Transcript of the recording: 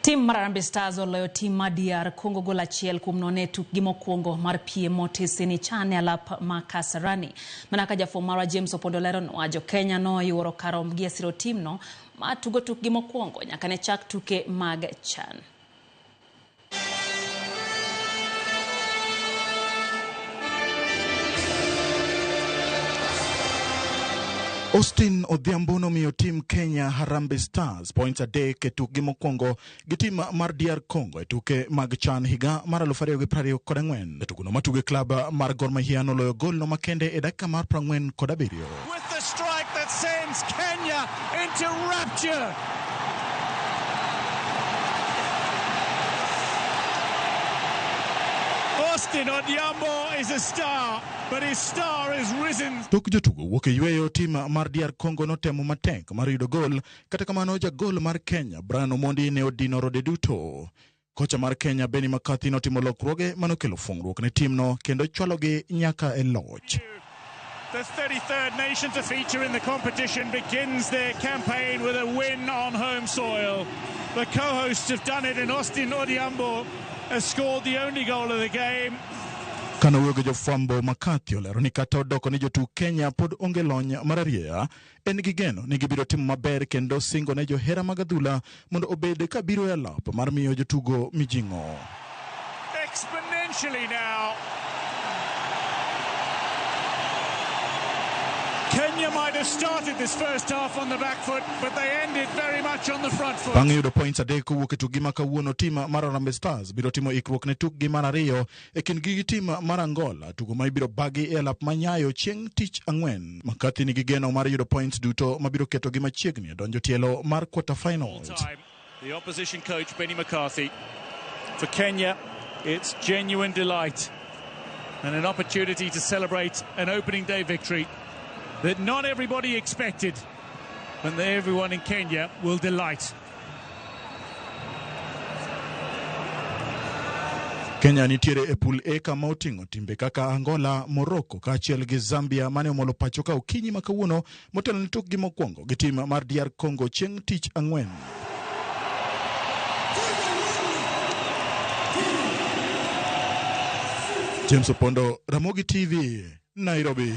Tim mar Harambee Stars oloyo tim mar DR Congo gol achiel kuom nono tukgi mokuongo mar piem motis ni chan e alap ma Kasarani. Mana ka jafwambo marwa James Opondo lero ni jo Kenya no yuoro karomgi e siro tim no ma tugo tukgi mokuongo nyaka ne chak tuke mag chan. Odhiambo nomiyo tim Kenya Harambee Stars points adek e tukgi mokuongo gi tim mar DR Congo e tuke mag chan higa mar 2024. Tugono matugo e klab mar Gor Mahia noloyo gol no makende e dakika mar 47. With the strike that sends Kenya into rapture. Odhiambo is a star, but his star is risen. Tok jotugo wuok e yweyo tim mar DR Congo notemo matek mar yudo gol, kata kamano jagol mar Kenya Brian Omondi ne odino rode duto. Kocha mar Kenya Benny McCarthy notimo lokruoge manokelo fungruok ne timno kendo chwalogi nyaka e loch. The 33rd nation to feature in the competition begins their campaign with a win on home soil. The co-hosts have done it, and Odhiambo has scored the only goal of the game. Kano wuoyo gi jofwambo, McCarthy olero ni kata odoko ni jotuk Kenya pod onge lony mar arieya, en gi geno ni gibiro timo maber kendo singo ne johera mag adhula mondo obed ka biro e alap mar miyo jotugo mijing'o. Exponentially now. Kenya might have started this first half on the back foot, but they ended very much on the front foot. Bang' yudo points adek kowuok e tukgi ma kawuono, tim mar Harambee Stars biro timo ikruok ne tukgi mar ariyo e kindgi gi tim mar Angola, tugo ma ibiro bagi e alap ma Nyayo chieng' tich ang'wen. McCarthy nigi geno mar yudo points duto ma biro ketogi machiegni donjo tielo mar quarter finals. The opposition coach Benny McCarthy. For Kenya, it's genuine delight and an opportunity to celebrate an opening day victory that not everybody expected, and everyone in Kenya will delight. Kenya nitiere e pool A kama oting'o timbe kaka Angola, Morocco kaachiel gi Zambia mane omolo pacho ka okinyi ma kawuono motelo ne tukgi mokuongo gi tim mar DR Congo chieng' tich ang'wen. James Opondo, Ramogi TV, Nairobi.